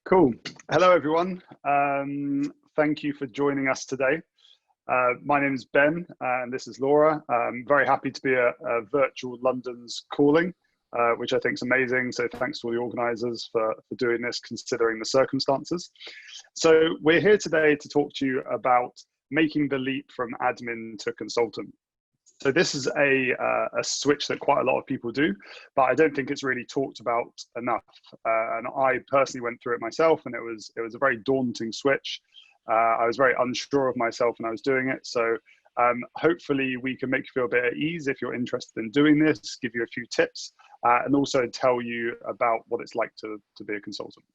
Cool. Hello, everyone. Thank you for joining us today. My name is Ben, and this is Laura. I'm very happy to be a virtual London's calling, which I think is amazing. So thanks to all the organisers for doing this, considering the circumstances. So we're here today to talk to you about making the leap from admin to consultant. So this is a switch that quite a lot of people do, but I don't think it's really talked about enough. And I personally went through it myself, and it was a very daunting switch. I was very unsure of myself when I was doing it. So hopefully we can make you feel a bit at ease if you're interested in doing this, give you a few tips, and also tell you about what it's like to be a consultant.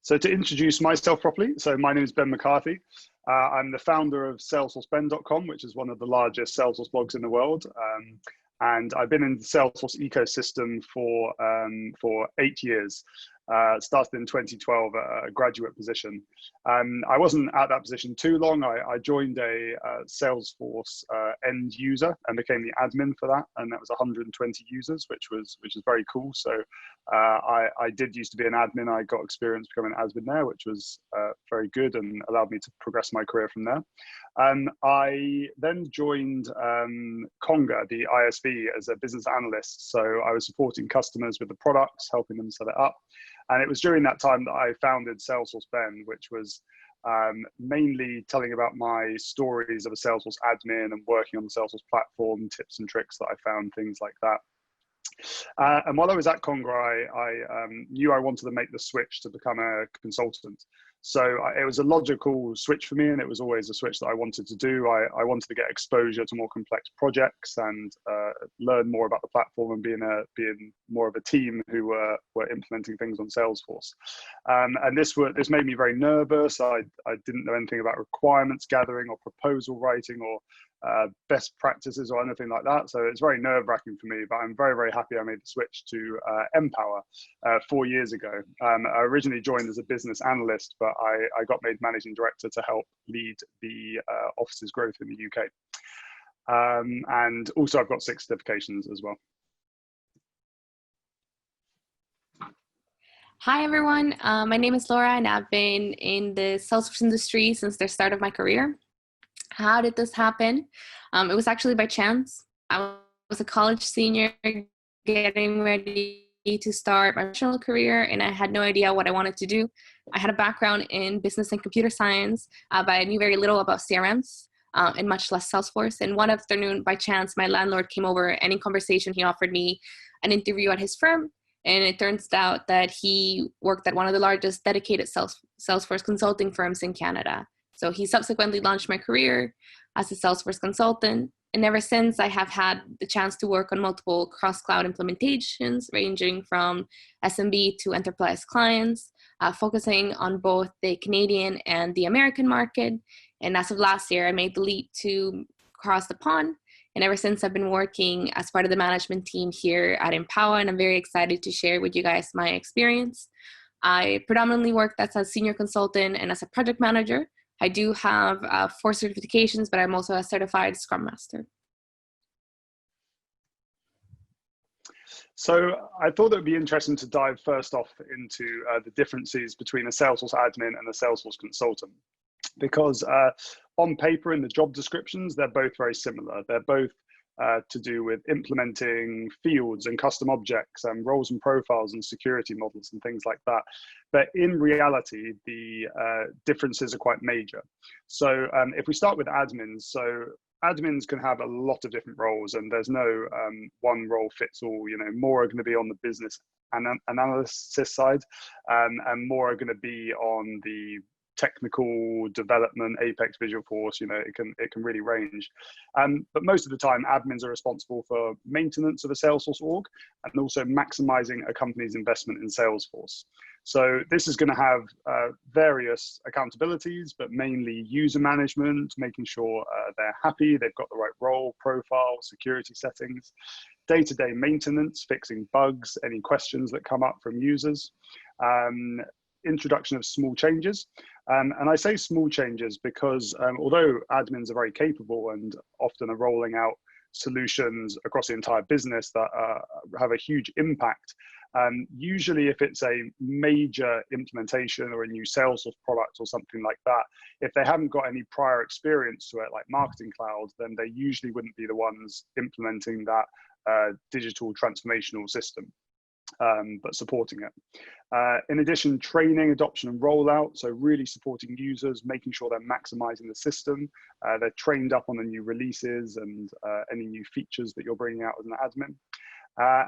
So to introduce myself properly, so my name is Ben McCarthy. I'm the founder of SalesforceBen.com, which is one of the largest Salesforce blogs in the world. And I've been in the Salesforce ecosystem for 8 years. Started in 2012 at a graduate position. I wasn't at that position too long. I joined a Salesforce end user and became the admin for that, and that was 120 users, which was very cool. So I did used to be an admin. I got experience becoming an admin there, which was very good and allowed me to progress my career from there. I then joined Conga, the ISV, as a business analyst. So I was supporting customers with the products, helping them set it up. And it was during that time that I founded Salesforce Ben, which was mainly telling about my stories of a Salesforce admin and working on the Salesforce platform, tips and tricks that I found, things like that. And while I was at Conga, I knew I wanted to make the switch to become a consultant. So it was a logical switch for me, and it was always a switch that I wanted to do. I wanted to get exposure to more complex projects and learn more about the platform and being more of a team who were implementing things on Salesforce. And this made me very nervous. I didn't know anything about requirements gathering or proposal writing or best practices or anything like that. So it's very nerve-wracking for me, but I'm very, very happy I made the switch to Empower 4 years ago. I originally joined as a business analyst, but I got made managing director to help lead the office's growth in the UK. And also I've got 6 certifications as well. Hi, everyone. My name is Laura, and I've been in the Salesforce industry since the start of my career. How did this happen? It was actually by chance. I was a college senior getting ready to start my professional career, and I had no idea what I wanted to do. I had a background in business and computer science, but I knew very little about CRMs and much less Salesforce. And one afternoon, by chance, my landlord came over, and in conversation, he offered me an interview at his firm. And it turns out that he worked at one of the largest dedicated Salesforce consulting firms in Canada. So he subsequently launched my career as a Salesforce consultant. And ever since, I have had the chance to work on multiple cross-cloud implementations, ranging from SMB to enterprise clients, focusing on both the Canadian and the American market. And as of last year, I made the leap to cross the pond. And ever since, I've been working as part of the management team here at Empower, and I'm very excited to share with you guys my experience. I predominantly worked as a senior consultant and as a project manager. I do have 4 certifications, but I'm also a certified Scrum Master. So I thought it would be interesting to dive first off into the differences between a Salesforce admin and a Salesforce consultant. Because on paper in the job descriptions, they're both very similar. They're both to do with implementing fields and custom objects and roles and profiles and security models and things like that. But in reality, the differences are quite major. So if we start with admins, so admins can have a lot of different roles, and there's no one role fits all. You know, more are going to be on the business analysis side, and more are going to be on the technical development, Apex, Visual Force. You know, it can really range. But most of the time, admins are responsible for maintenance of a Salesforce org and also maximizing a company's investment in Salesforce. So this is going to have various accountabilities, but mainly user management, making sure they're happy, they've got the right role, profile, security settings, day-to-day maintenance, fixing bugs, any questions that come up from users, introduction of small changes. And I say small changes because although admins are very capable and often are rolling out solutions across the entire business that have a huge impact. Usually if it's a major implementation or a new Salesforce product or something like that, if they haven't got any prior experience to it, like Marketing Cloud, then they usually wouldn't be the ones implementing that digital transformational system, but supporting it. In addition, training, adoption and rollout, so really supporting users, making sure they're maximizing the system, they're trained up on the new releases and any new features that you're bringing out as an admin.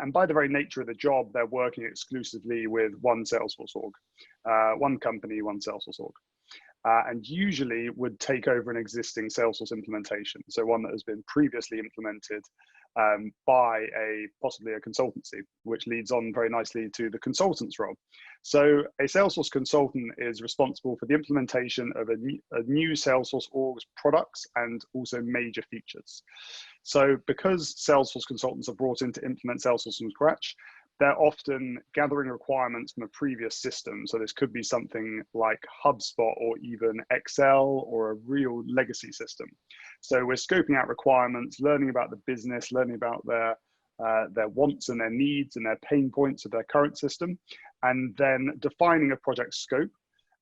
And by the very nature of the job, they're working exclusively with one Salesforce org, one company, one Salesforce org. And usually would take over an existing Salesforce implementation. So one that has been previously implemented by possibly a consultancy, which leads on very nicely to the consultant's role. So a Salesforce consultant is responsible for the implementation of a new Salesforce org's products and also major features. So because Salesforce consultants are brought in to implement Salesforce from scratch, they're often gathering requirements from a previous system. So this could be something like HubSpot or even Excel or a real legacy system. So we're scoping out requirements, learning about the business, learning about their wants and their needs and their pain points of their current system, and then defining a project scope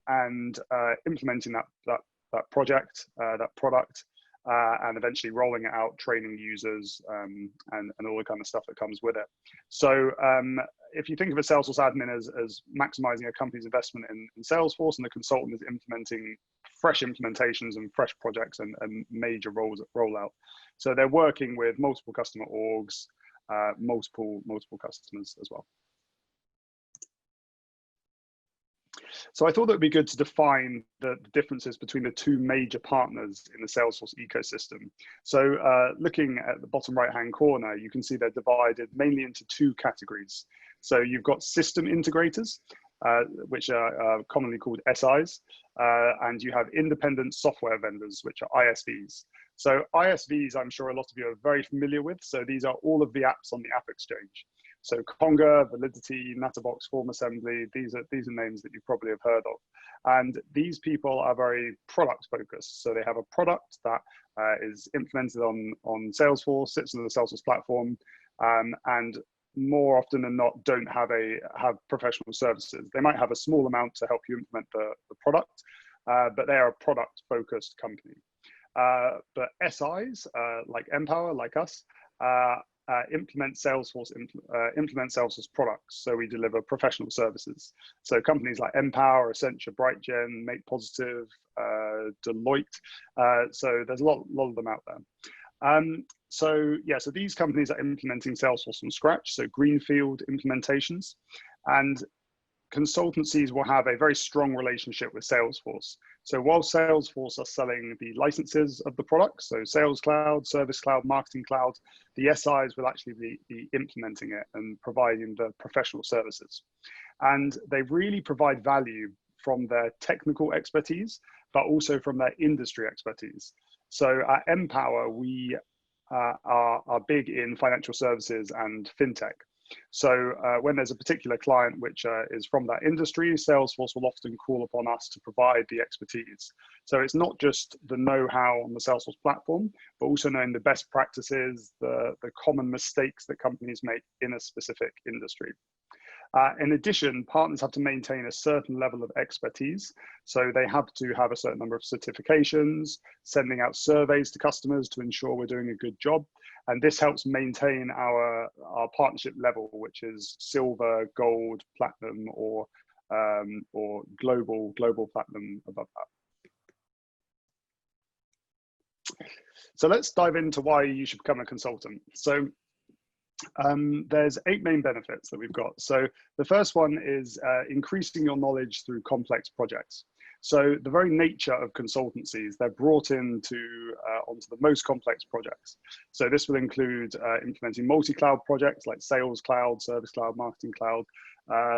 and implementing that project, that product, and eventually rolling it out, training users, and all the kind of stuff that comes with it. So if you think of a Salesforce admin as maximizing a company's investment in Salesforce, and the consultant is implementing fresh implementations and fresh projects and major rollout. So they're working with multiple customer orgs, multiple customers as well. So I thought that would be good to define the differences between the two major partners in the Salesforce ecosystem. So looking at the bottom right-hand corner, you can see they're divided mainly into two categories. So you've got system integrators, which are commonly called SIs, and you have independent software vendors, which are ISVs. So ISVs, I'm sure a lot of you are very familiar with. So these are all of the apps on the App Exchange. So Conga, Validity, Matterbox, Form Assembly, these are names that you probably have heard of. And these people are very product focused. So they have a product that is implemented on Salesforce, sits on the Salesforce platform, and more often than not don't have professional services. They might have a small amount to help you implement the product, but they are a product focused company. But SIs, like Empower, like us, implement Salesforce products. So we deliver professional services. So companies like Empower, Accenture, BrightGen, Make Positive, Deloitte. So there's a lot of them out there. So these companies are implementing Salesforce from scratch. So greenfield implementations, and consultancies will have a very strong relationship with Salesforce. So while Salesforce are selling the licenses of the products, so Sales Cloud, Service Cloud, Marketing Cloud, the SIs will actually be implementing it and providing the professional services. And they really provide value from their technical expertise, but also from their industry expertise. So at Empower, we are big in financial services and fintech. So when there's a particular client which is from that industry, Salesforce will often call upon us to provide the expertise. So it's not just the know-how on the Salesforce platform, but also knowing the best practices, the common mistakes that companies make in a specific industry. In addition, partners have to maintain a certain level of expertise. So they have to have a certain number of certifications, sending out surveys to customers to ensure we're doing a good job. And this helps maintain our partnership level, which is silver, gold, platinum, or global platinum above that. So let's dive into why you should become a consultant. So there's 8 main benefits that we've got. So the first one is increasing your knowledge through complex projects. So the very nature of consultancies, they're brought into onto the most complex projects. So this will include implementing multi-cloud projects like Sales Cloud, Service Cloud, Marketing Cloud,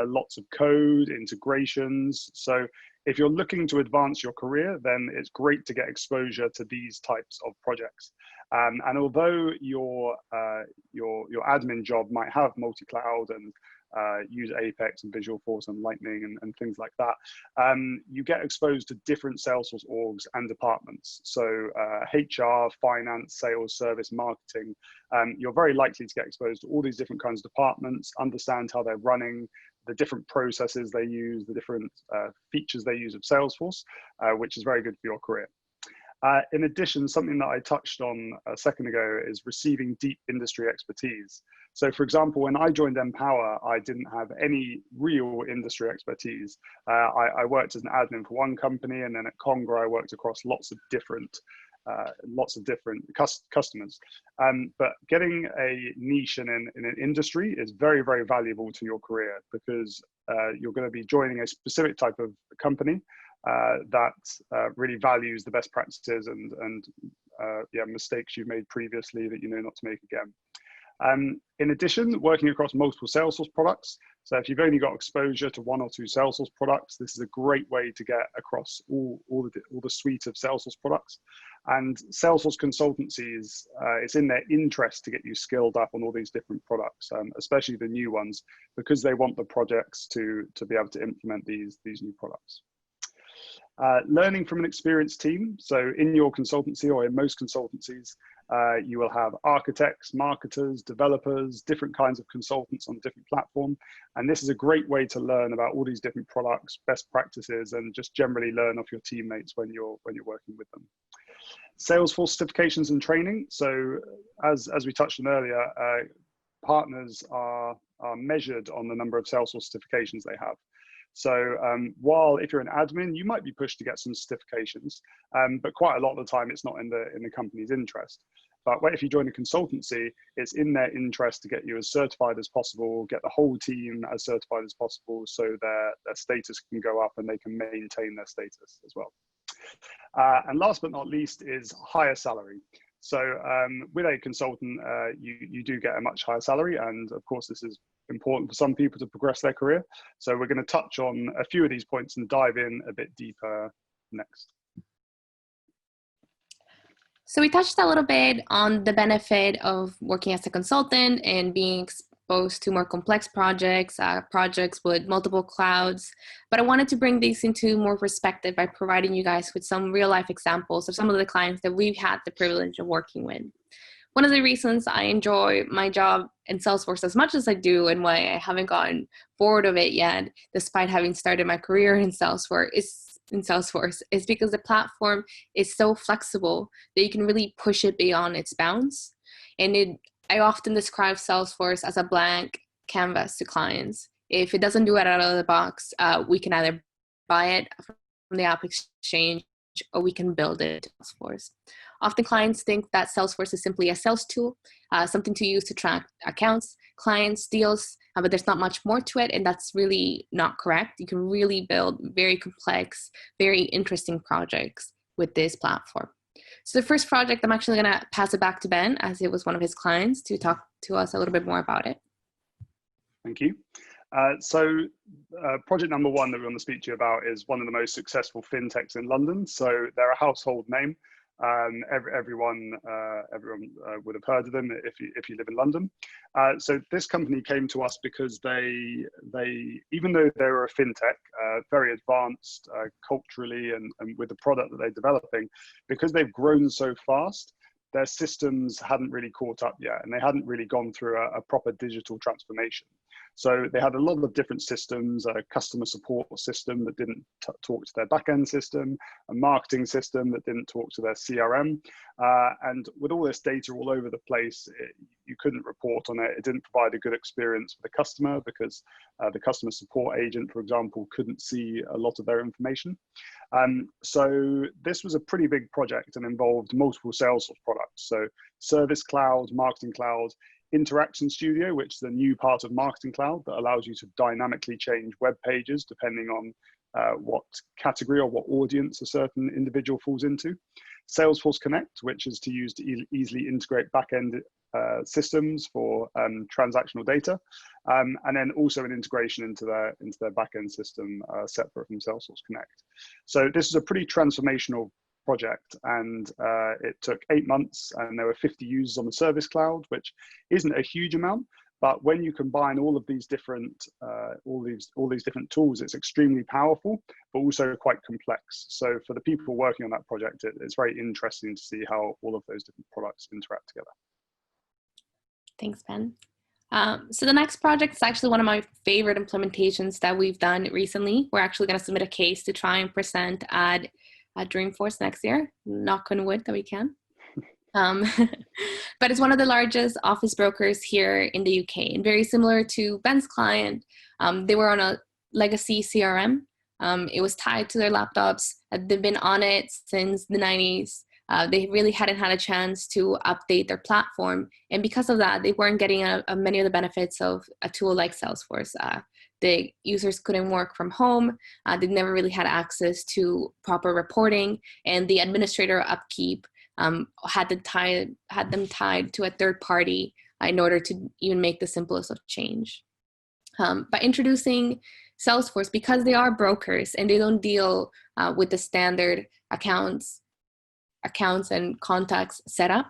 lots of code, integrations. So if you're looking to advance your career, then it's great to get exposure to these types of projects. And although your admin job might have multi-cloud and use Apex and Visualforce and Lightning and things like that, you get exposed to different Salesforce orgs and departments. So HR, finance, sales, service, marketing, you're very likely to get exposed to all these different kinds of departments, understand how they're running, the different processes they use, the different features they use of Salesforce, which is very good for your career. In addition, something that I touched on a second ago is receiving deep industry expertise. So for example, when I joined Empower, I didn't have any real industry expertise. I worked as an admin for one company, and then at Congra, I worked across lots of different customers. But getting a niche in an industry is very, very valuable to your career, because you're going to be joining a specific type of company that really values the best practices and mistakes you've made previously that you know not to make again. In addition, working across multiple Salesforce products. So if you've only got exposure to one or two Salesforce products, this is a great way to get across all the suite of Salesforce products. And Salesforce Consultancies, it's in their interest to get you skilled up on all these different products, especially the new ones, because they want the projects to be able to implement these new products. Learning from an experienced team. So in your consultancy, or in most consultancies, you will have architects, marketers, developers, different kinds of consultants on different platforms. And this is a great way to learn about all these different products, best practices, and just generally learn off your teammates when you're working with them. Salesforce certifications and training. So as we touched on earlier, partners are measured on the number of Salesforce certifications they have. So while if you're an admin, you might be pushed to get some certifications, but quite a lot of the time it's not in the company's interest. But if you join a consultancy, it's in their interest to get you as certified as possible, get the whole team as certified as possible, so their status can go up and they can maintain their status as well. And last but not least is higher salary. So with a consultant, you do get a much higher salary, and of course this is important for some people to progress their career. So we're going to touch on a few of these points and dive in a bit deeper next. So we touched a little bit on the benefit of working as a consultant and being exposed to more complex projects, projects with multiple clouds. But I wanted to bring these into more perspective by providing you guys with some real life examples of some of the clients that we've had the privilege of working with. One of the reasons I enjoy my job in Salesforce as much as I do, and why I haven't gotten bored of it yet, despite having started my career in Salesforce, is because the platform is so flexible that you can really push it beyond its bounds. And I often describe Salesforce as a blank canvas to clients. If it doesn't do it out of the box, we can either buy it from the app exchange, or we can build it in Salesforce. Often clients think that Salesforce is simply a sales tool, something to use to track accounts, clients, deals, but there's not much more to it, and that's really not correct. You can really build very complex, very interesting projects with this platform. So the first project, I'm actually going to pass it back to Ben, as it was one of his clients, to talk to us a little bit more about it. Thank you. Project number one that we want to speak to you about is one of the most successful fintechs in London. So they're a household name. Everyone would have heard of them if you live in London. So this company came to us because they even though they were a fintech, very advanced culturally and with the product that they're developing, because they've grown so fast, their systems hadn't really caught up yet, and they hadn't really gone through a proper digital transformation. So they had a lot of different systems, a customer support system that didn't talk to their backend system, a marketing system that didn't talk to their CRM. And with all this data all over the place, you couldn't report on it. It didn't provide a good experience for the customer, because the customer support agent, for example, couldn't see a lot of their information. So this was a pretty big project and involved multiple Salesforce products. So Service Cloud, Marketing Cloud, Interaction Studio, which is a new part of Marketing Cloud that allows you to dynamically change web pages depending on what category or what audience a certain individual falls into. Salesforce Connect, which is to use to easily integrate backend systems for transactional data, and then also an integration into their backend system separate from Salesforce Connect. So this is a pretty transformational project, and it took 8 months, and there were 50 users on the Service Cloud, which isn't a huge amount, But when you combine all of these different all these different tools, it's extremely powerful, but also quite complex. So for the people working on that project, it's very interesting to see how all of those different products interact together. Thanks, Ben. So the next project is actually one of my favorite implementations that we've done recently. We're actually going to submit a case to try and present at Dreamforce next year. Knock on wood that we can. But it's one of the largest office brokers here in the UK, and very similar to Ben's client. They were on a legacy CRM. It was tied to their laptops. They've been on it since the 90s. They really hadn't had a chance to update their platform. And because of that, they weren't getting many of the benefits of a tool like Salesforce. The users couldn't work from home. They never really had access to proper reporting. And the administrator upkeep had them tied to a third party in order to even make the simplest of change. By introducing Salesforce, because they are brokers and they don't deal with the standard accounts and contacts setup,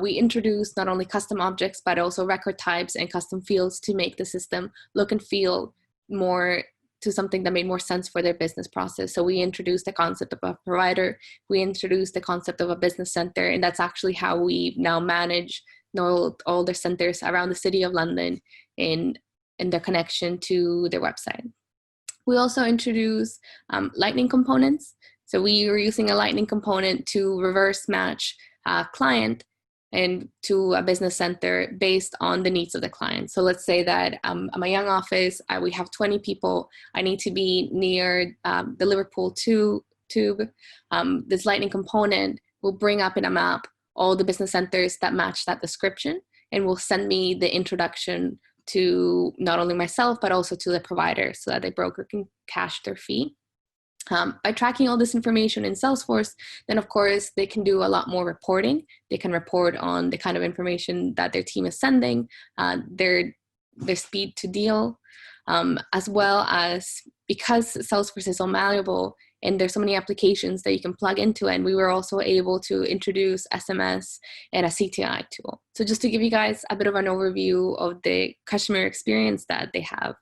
we introduced not only custom objects, but also record types and custom fields to make the system look and feel more to something that made more sense for their business process. So we introduced the concept of a provider, we introduced the concept of a business center, and that's actually how we now manage all their centers around the city of London in their connection to their website. We also introduced Lightning components. So we were using a Lightning component to reverse match a client and to a business center based on the needs of the client. So let's say that I'm a young office, we have 20 people, I need to be near the Liverpool tube. This Lightning component will bring up in a map all the business centers that match that description, and will send me the introduction to not only myself, but also to the provider, so that the broker can cash their fee. By tracking all this information in Salesforce, then of course they can do a lot more reporting. They can report on the kind of information that their team is sending, their speed to deal, as well as, because Salesforce is so malleable and there's so many applications that you can plug into it, and we were also able to introduce SMS and a CTI tool. So just to give you guys a bit of an overview of the customer experience that they have,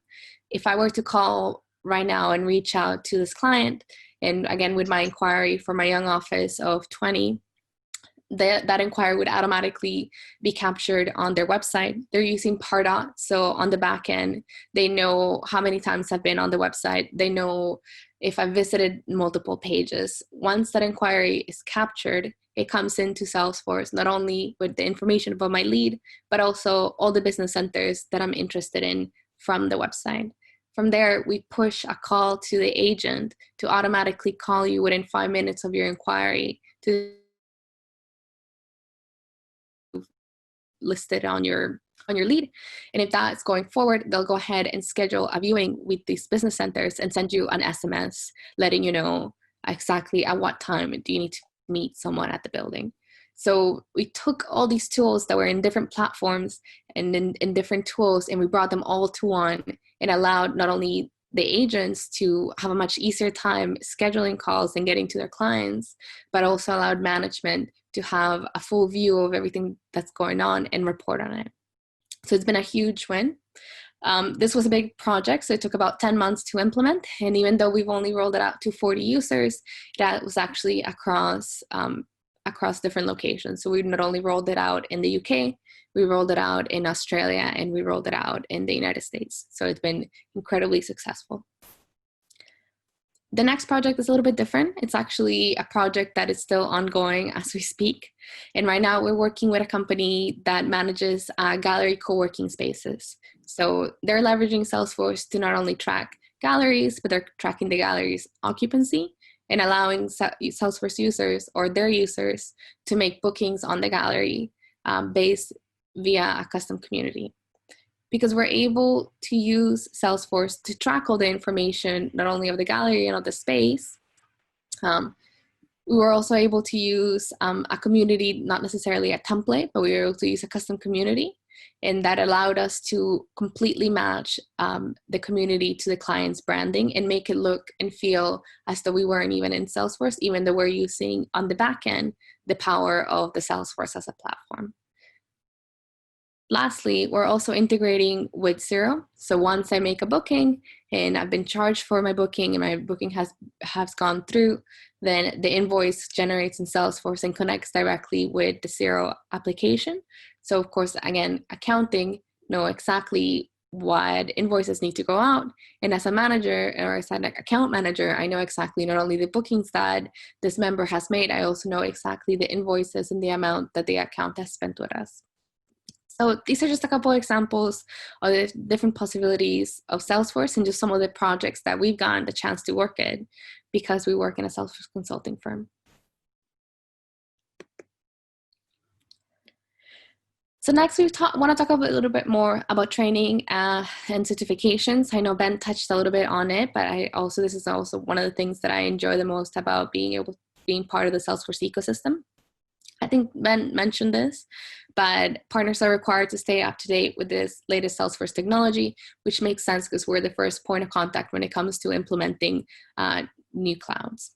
if I were to call right now and reach out to this client, and again with my inquiry for my young office of 20, that inquiry would automatically be captured on their website. They're using Pardot, so on the back end, they know how many times I've been on the website. They know if I've visited multiple pages. Once that inquiry is captured, it comes into Salesforce, not only with the information about my lead, but also all the business centers that I'm interested in from the website. From there, we push a call to the agent to automatically call you within 5 minutes of your inquiry to list it on your lead. And if that's going forward, they'll go ahead and schedule a viewing with these business centers and send you an SMS letting you know exactly at what time do you need to meet someone at the building. So we took all these tools that were in different platforms and in different tools, and we brought them all to one, and allowed not only the agents to have a much easier time scheduling calls and getting to their clients, but also allowed management to have a full view of everything that's going on and report on it. So it's been a huge win. This was a big project, so it took about 10 months to implement. And even though we've only rolled it out to 40 users, that was actually across different locations. So we not only rolled it out in the UK, we rolled it out in Australia, and we rolled it out in the United States. So it's been incredibly successful. The next project is a little bit different. It's actually a project that is still ongoing as we speak. And right now we're working with a company that manages gallery co-working spaces. So they're leveraging Salesforce to not only track galleries, but they're tracking the gallery's occupancy and allowing Salesforce users or their users to make bookings on the gallery based via a custom community. Because we're able to use Salesforce to track all the information, not only of the gallery and of the space, we were also able to use a community, not necessarily a template, but we were able to use a custom community. And that allowed us to completely match the community to the client's branding and make it look and feel as though we weren't even in Salesforce, even though we're using on the back end the power of the Salesforce as a platform. Lastly, we're also integrating with Xero. So once I make a booking and I've been charged for my booking and my booking has gone through, then the invoice generates in Salesforce and connects directly with the Xero application. So of course, again, accounting know exactly what invoices need to go out. And as a manager or as an account manager, I know exactly not only the bookings that this member has made, I also know exactly the invoices and the amount that the account has spent with us. So these are just a couple of examples of the different possibilities of Salesforce and just some of the projects that we've gotten the chance to work in because we work in a Salesforce consulting firm. So next we want to talk a little bit more about training and certifications. I know Ben touched a little bit on it, but this is also one of the things that I enjoy the most about being part of the Salesforce ecosystem. I think Ben mentioned this, but partners are required to stay up to date with this latest Salesforce technology, which makes sense because we're the first point of contact when it comes to implementing new clouds.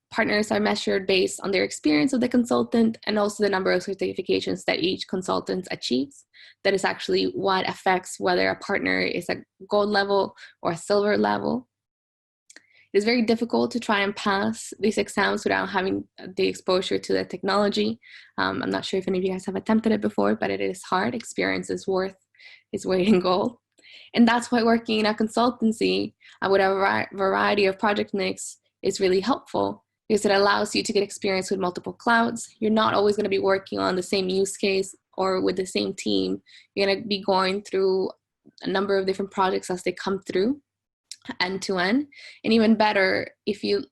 Partners are measured based on their experience of the consultant and also the number of certifications that each consultant achieves. That is actually what affects whether a partner is a gold level or a silver level. It's very difficult to try and pass these exams without having the exposure to the technology. I'm not sure if any of you guys have attempted it before, but it is hard. Experience is worth its weight in gold. And that's why working in a consultancy with a variety of project mix is really helpful because it allows you to get experience with multiple clouds. You're not always going to be working on the same use case or with the same team. You're going to be going through a number of different projects as they come through, end to end. And even better, if you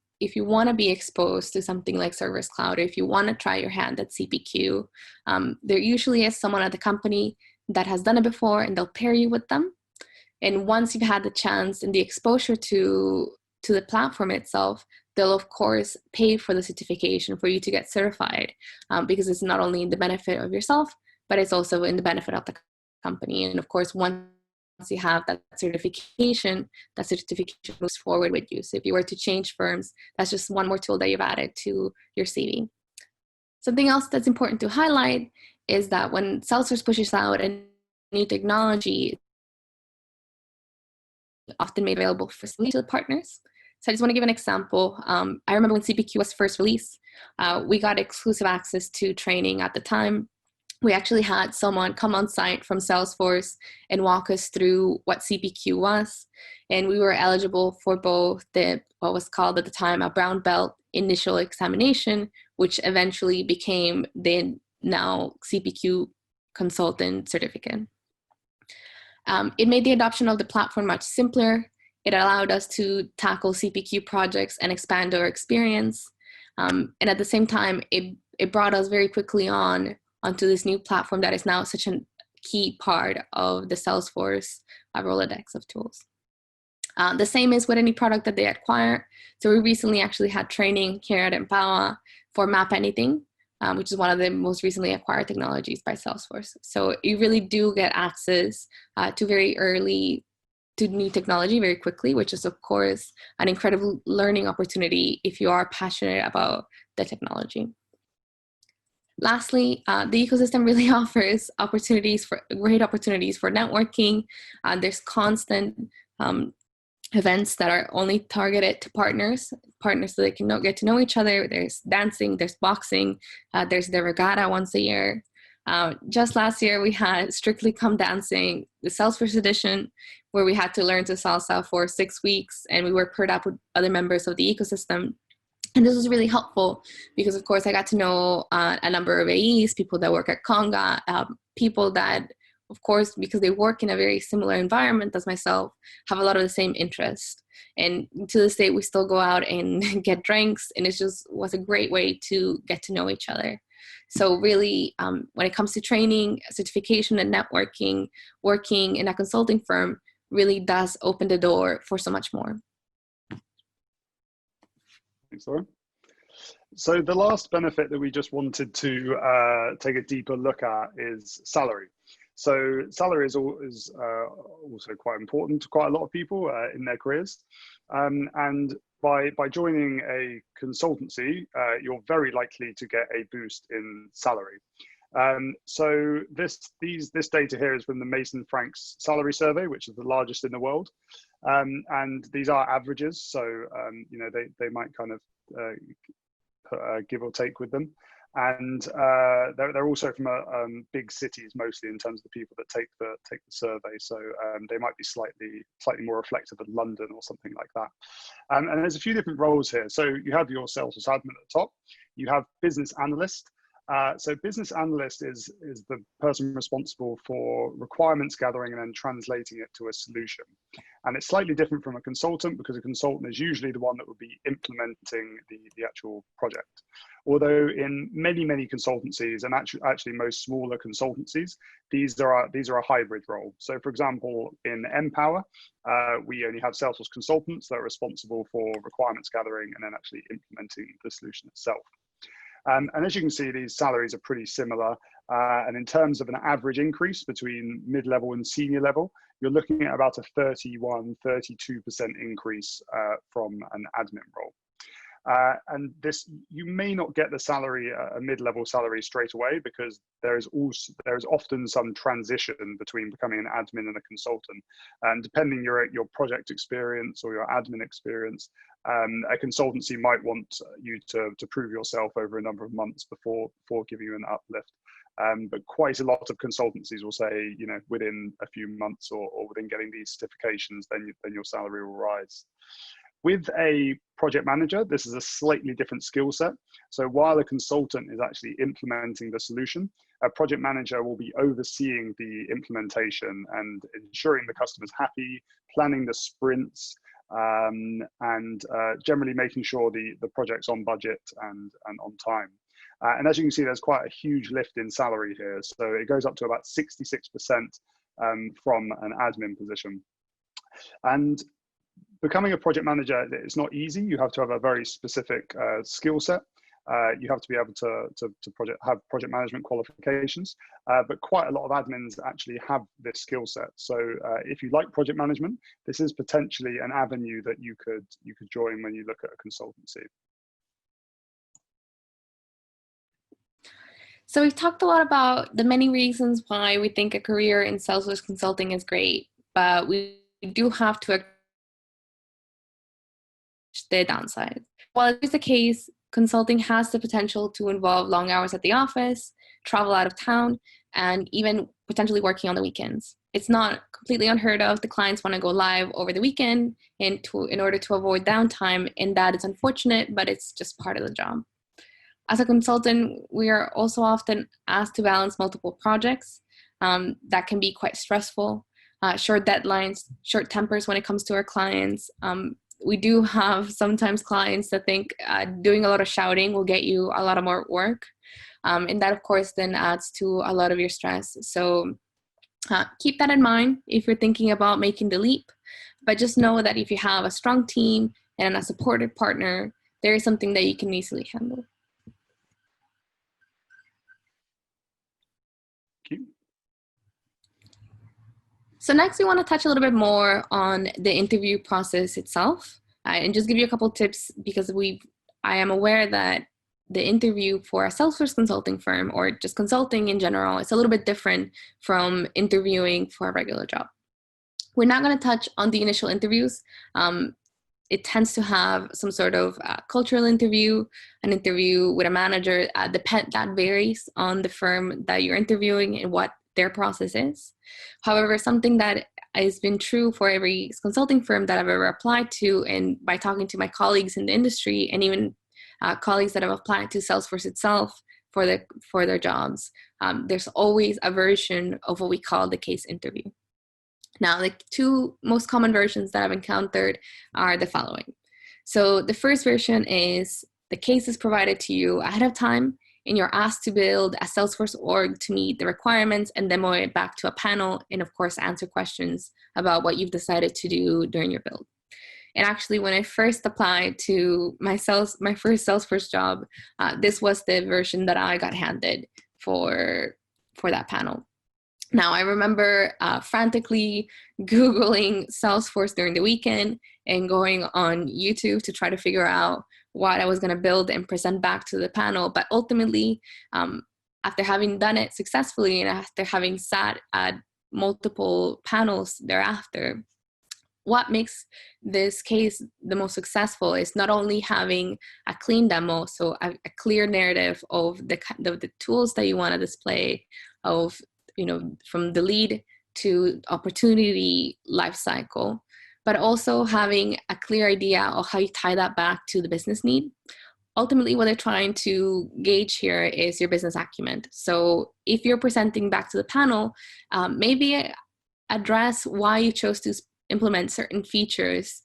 want to be exposed to something like Service Cloud, or if you want to try your hand at CPQ, there usually is someone at the company that has done it before, and they'll pair you with them. And once you've had the chance and the exposure to the platform itself, they'll of course pay for the certification for you to get certified, because it's not only in the benefit of yourself, but it's also in the benefit of the company. And of course, once you have that certification moves forward with you. So if you were to change firms, that's just one more tool that you've added to your CV. Something else that's important to highlight is that when Salesforce pushes out a new technology, it's often made available for to the partners. So I just want to give an example. I remember when CPQ was first released, we got exclusive access to training at the time. We actually had someone come on site from Salesforce and walk us through what CPQ was. And we were eligible for both what was called at the time a brown belt initial examination, which eventually became the now CPQ consultant certificate. It made the adoption of the platform much simpler. It allowed us to tackle CPQ projects and expand our experience. And at the same time, it brought us very quickly onto this new platform that is now such a key part of the Salesforce Rolodex of tools. The same is with any product that they acquire. So we recently actually had training here at Empower for Map Anything, which is one of the most recently acquired technologies by Salesforce. So you really do get access to new technology very quickly, which is of course an incredible learning opportunity if you are passionate about the technology. Lastly, the ecosystem really offers great opportunities for networking. There's constant events that are only targeted to partners so they can get to know each other. There's dancing, there's boxing, there's the regatta once a year. Just last year, we had Strictly Come Dancing, the Salesforce edition, where we had to learn to salsa for 6 weeks, and we were paired up with other members of the ecosystem. And this was really helpful because, of course, I got to know a number of AEs, people that work at Conga, people that, of course, because they work in a very similar environment as myself, have a lot of the same interests. And to this day, we still go out and get drinks, and it just was a great way to get to know each other. So really, when it comes to training, certification, and networking, working in a consulting firm really does open the door for so much more. Thanks, Laura. So the last benefit that we just wanted to take a deeper look at is salary. So salary is also quite important to quite a lot of people in their careers. And by joining a consultancy, you're very likely to get a boost in salary. So this data here is from the Mason Franks salary survey, which is the largest in the world, and these are averages. So you know, they might kind of put a give or take with them, and they're also from big cities mostly in terms of the people that take the survey. So they might be slightly more reflective of London or something like that. And there's a few different roles here. So you have your Salesforce admin at the top. You have business analyst. So business analyst is the person responsible for requirements gathering and then translating it to a solution. And it's slightly different from a consultant, because a consultant is usually the one that would be implementing the actual project. Although in many consultancies, and actually most smaller consultancies, these are a hybrid role. So for example, in Empower, we only have Salesforce consultants that are responsible for requirements gathering and then actually implementing the solution itself. And as you can see, these salaries are pretty similar. And in terms of an average increase between mid-level and senior level, you're looking at about a 31–32% increase from an admin role. And this, you may not get the salary, a mid-level salary straight away, because there is often some transition between becoming an admin and a consultant. And depending your project experience or your admin experience, a consultancy might want you to prove yourself over a number of months before giving you an uplift. But quite a lot of consultancies will say, you know, within a few months or within getting these certifications, then your salary will rise. With a project manager, this is a slightly different skill set. So while a consultant is actually implementing the solution, a project manager will be overseeing the implementation and ensuring the customer's happy, planning the sprints, and generally making sure the project's on budget and on time. And as you can see, there's quite a huge lift in salary here. So it goes up to about 66% from an admin position. And becoming a project manager, it's not easy. You have to have a very specific skill set. You have to be able to have project management qualifications, but quite a lot of admins actually have this skill set. So if you like project management, this is potentially an avenue that you could join when you look at a consultancy. So we've talked a lot about the many reasons why we think a career in Salesforce consulting is great, but we do have to acknowledge the downside. While it is the case, consulting has the potential to involve long hours at the office, travel out of town, and even potentially working on the weekends. It's not completely unheard of. The clients want to go live over the weekend in order to avoid downtime, and that is unfortunate, but it's just part of the job. As a consultant, we are also often asked to balance multiple projects. That can be quite stressful. Short deadlines, short tempers when it comes to our clients. We do have sometimes clients that think doing a lot of shouting will get you a lot of more work. And that, of course, then adds to a lot of your stress. So keep that in mind if you're thinking about making the leap. But just know that if you have a strong team and a supportive partner, there is something that you can easily handle. So next, we want to touch a little bit more on the interview process itself, and just give you a couple tips, because I am aware that the interview for a Salesforce consulting firm, or just consulting in general, is a little bit different from interviewing for a regular job. We're not going to touch on the initial interviews. It tends to have some sort of cultural interview, an interview with a manager. That varies on the firm that you're interviewing and what their process is. However, something that has been true for every consulting firm that I've ever applied to, and by talking to my colleagues in the industry, and even colleagues that have applied to Salesforce itself for their jobs, there's always a version of what we call the case interview. Now, the two most common versions that I've encountered are the following. So the first version is the case is provided to you ahead of time, and you're asked to build a Salesforce org to meet the requirements and demo it back to a panel, and of course answer questions about what you've decided to do during your build. And actually, when I first applied to my first Salesforce job, this was the version that I got handed for that panel. Now, I remember frantically Googling Salesforce during the weekend and going on YouTube to try to figure out what I was going to build and present back to the panel. But ultimately, after having done it successfully and after having sat at multiple panels thereafter, what makes this case the most successful is not only having a clean demo, so a clear narrative of the tools that you want to display, of, from the lead to opportunity life cycle, but also having a clear idea of how you tie that back to the business need. Ultimately, what they're trying to gauge here is your business acumen. So if you're presenting back to the panel, maybe address why you chose to implement certain features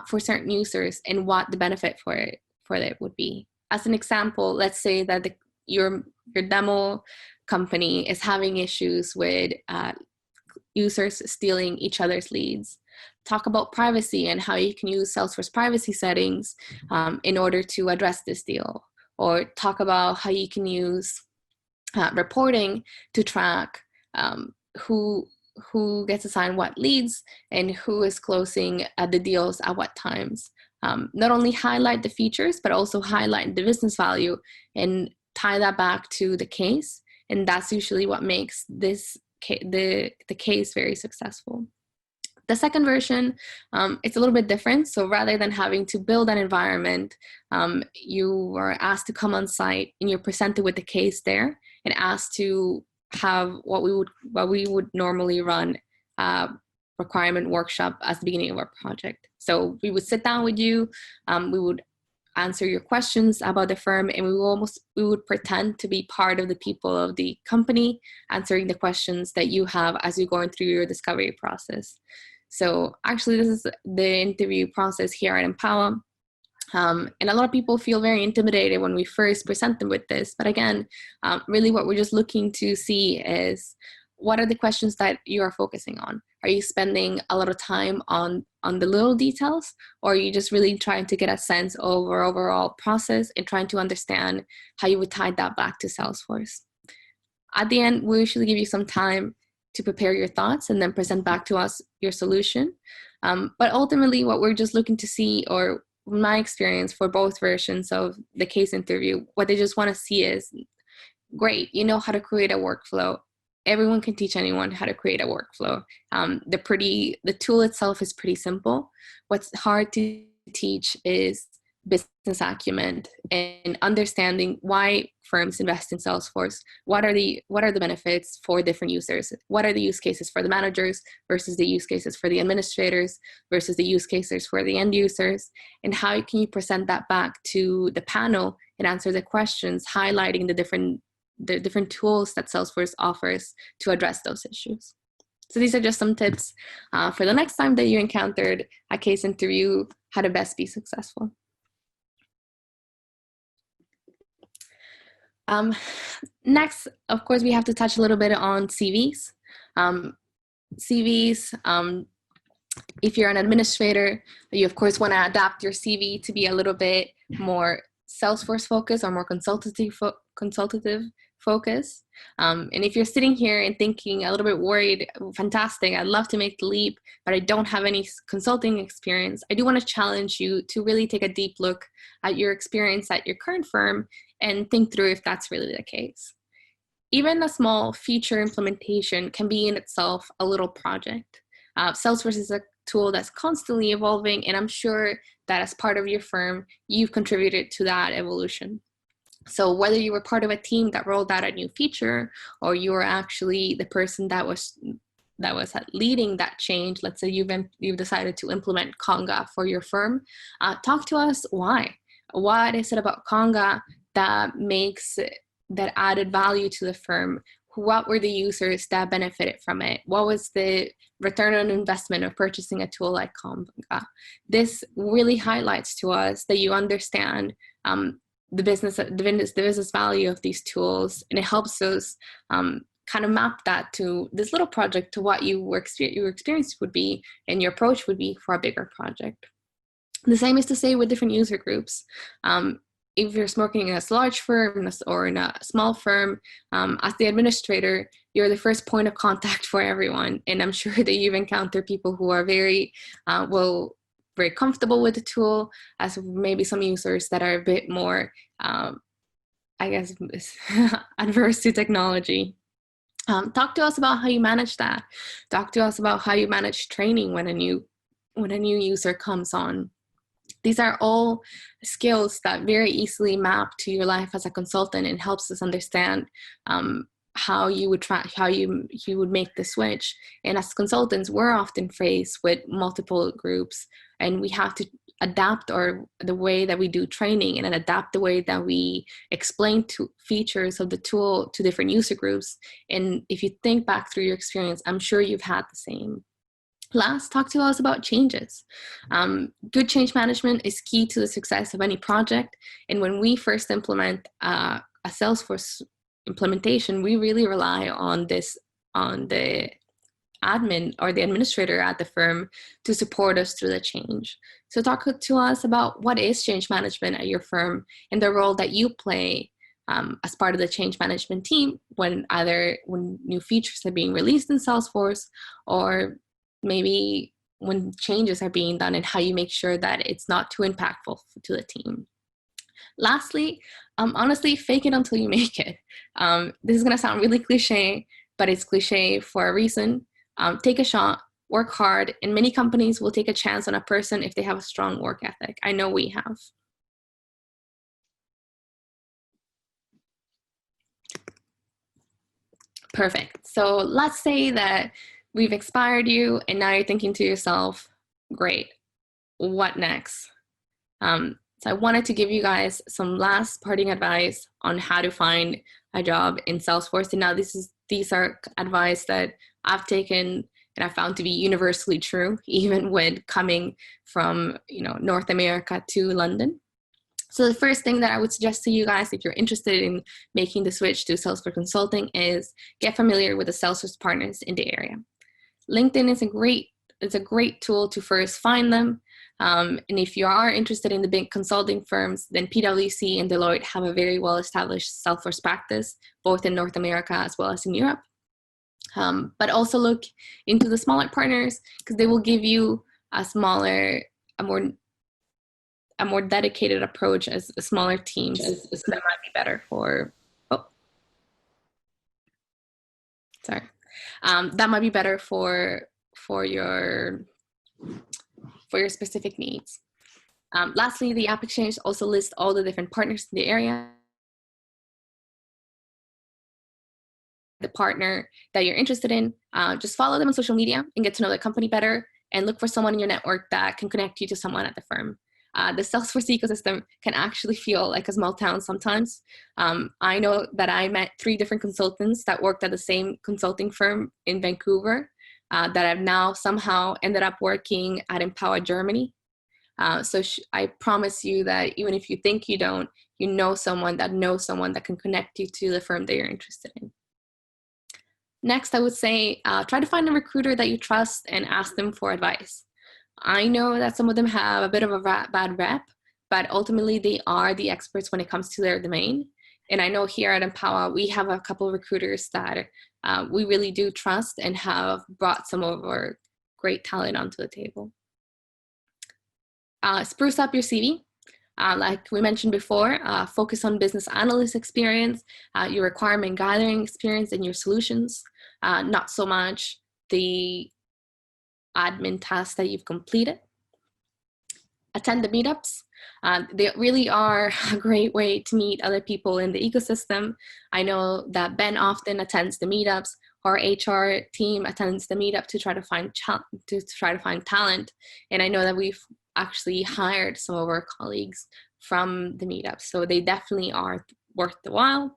for certain users and what the benefit for it would be. As an example, let's say that your demo company is having issues with users stealing each other's leads. Talk about privacy and how you can use Salesforce privacy settings in order to address this deal. Or talk about how you can use reporting to track who gets assigned what leads and who is closing the deals at what times. Not only highlight the features, but also highlight the business value and tie that back to the case. And that's usually what makes the case very successful. The second version, it's a little bit different. So rather than having to build an environment, you are asked to come on site and you're presented with the case there and asked to have what we would normally run requirement workshop at the beginning of our project. So we would sit down with you, we would answer your questions about the firm, and we would pretend to be part of the people of the company, answering the questions that you have as you're going through your discovery process. So actually, this is the interview process here at Empower. And a lot of people feel very intimidated when we first present them with this. But again, really what we're just looking to see is, what are the questions that you are focusing on? Are you spending a lot of time on the little details, or are you just really trying to get a sense of our overall process and trying to understand how you would tie that back to Salesforce? At the end, we usually give you some time to prepare your thoughts and then present back to us your solution. But ultimately, what we're just looking to see, or my experience for both versions of the case interview, what they just want to see is, great, you know how to create a workflow. Everyone can teach anyone how to create a workflow. The tool itself is pretty simple. What's hard to teach is business acumen and understanding why firms invest in Salesforce. What are the benefits for different users? What are the use cases for the managers versus the use cases for the administrators versus the use cases for the end users? And how can you present that back to the panel and answer the questions, highlighting the different tools that Salesforce offers to address those issues? So these are just some tips for the next time that you encountered a case interview, how to best be successful. Next, of course, we have to touch a little bit on CVs. If you're an administrator, you of course want to adapt your CV to be a little bit more Salesforce focused or more consultative focus. And if you're sitting here and thinking a little bit worried, fantastic, I'd love to make the leap, but I don't have any consulting experience, I do want to challenge you to really take a deep look at your experience at your current firm and think through if that's really the case. Even a small feature implementation can be in itself a little project. Salesforce is a tool that's constantly evolving, and I'm sure that as part of your firm, you've contributed to that evolution. So whether you were part of a team that rolled out a new feature, or you were actually the person that was leading that change, let's say you've decided to implement Conga for your firm, talk to us why. What is it about Conga that added value to the firm? What were the users that benefited from it? What was the return on investment of purchasing a tool like Conga? This really highlights to us that you understand the business value of these tools, and it helps us kind of map that to this little project to what your experience would be and your approach would be for a bigger project. The same is to say with different user groups. If you're working in a large firm or in a small firm, as the administrator, you're the first point of contact for everyone. And I'm sure that you've encountered people who are very comfortable with the tool, as maybe some users that are a bit more I guess, is adverse to technology. Talk to us about how you manage that. Talk to us about how you manage training when a new user comes on. These are all skills that very easily map to your life as a consultant and helps us understand how you would make the switch. And as consultants, we're often faced with multiple groups, and we have to adapt the way that we do training and adapt the way that we explain features of the tool to different user groups. And if you think back through your experience, I'm sure you've had the same. Last, talk to us about changes. Good change management is key to the success of any project. And when we first implement a Salesforce implementation, we really rely on the admin or the administrator at the firm to support us through the change. So talk to us about what is change management at your firm and the role that you play as part of the change management team when new features are being released in Salesforce, or maybe when changes are being done, and how you make sure that it's not too impactful to the team. Lastly, honestly, fake it until you make it. This is going to sound really cliche, but it's cliche for a reason. Take a shot, work hard, and many companies will take a chance on a person if they have a strong work ethic. I know we have. Perfect. So let's say that we've expired you, and now you're thinking to yourself, great, what next? So I wanted to give you guys some last parting advice on how to find a job in Salesforce. And now these are advice that I've taken and I found to be universally true, even when coming from North America to London. So the first thing that I would suggest to you guys, if you're interested in making the switch to Salesforce Consulting, is get familiar with the Salesforce partners in the area. LinkedIn is a great tool to first find them. And if you are interested in the big consulting firms, then PwC and Deloitte have a very well-established Salesforce practice, both in North America as well as in Europe. But also look into the smaller partners, because they will give you a more dedicated approach as a smaller teams. That might be better for, that might be better for your specific needs. Lastly, the App Exchange also lists all the different partners in the area. The partner that you're interested in, just follow them on social media and get to know the company better, and look for someone in your network that can connect you to someone at the firm. The Salesforce ecosystem can actually feel like a small town sometimes. I know that I met 3 different consultants that worked at the same consulting firm in Vancouver that have now somehow ended up working at Empower Germany. So I promise you that even if you think you don't, you know someone that can connect you to the firm that you're interested in. Next, I would say try to find a recruiter that you trust and ask them for advice. I know that some of them have a bit of a bad rep, but ultimately they are the experts when it comes to their domain. And I know here at Empower, we have a couple of recruiters that we really do trust and have brought some of our great talent onto the table. Spruce up your CV. Like we mentioned before, focus on business analyst experience, your requirement gathering experience, and your solutions, not so much the admin tasks that you've completed. Attend the meetups. They really are a great way to meet other people in the ecosystem. I know that Ben often attends the meetups. Our HR team attends the meetup to try to find talent. And I know that we've actually hired some of our colleagues from the meetups, so they definitely are worth the while.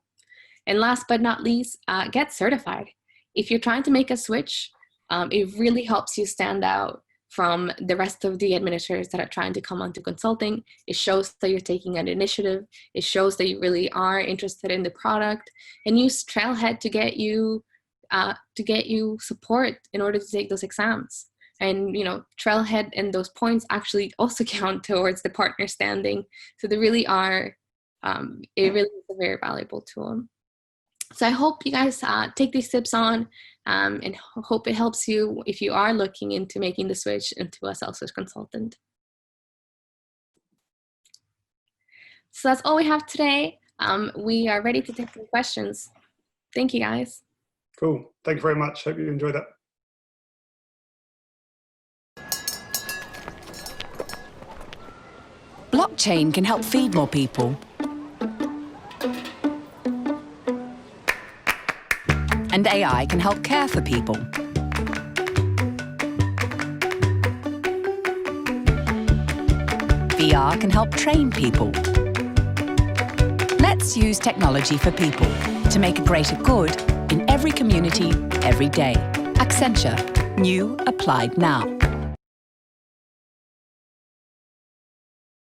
And last but not least, get certified. If you're trying to make a switch, it really helps you stand out from the rest of the administrators that are trying to come onto consulting. It shows that you're taking an initiative. It shows that you really are interested in the product, and use Trailhead to get you support in order to take those exams. And Trailhead and those points actually also count towards the partner standing. So they really are. It really is a very valuable tool. So I hope you guys take these tips on, and hope it helps you if you are looking into making the switch into a Salesforce consultant. So that's all we have today. We are ready to take some questions. Thank you, guys. Cool. Thank you very much. Hope you enjoyed that. Blockchain can help feed more people. And AI can help care for people. VR can help train people. Let's use technology for people to make a greater good in every community, every day. Accenture. New applied now.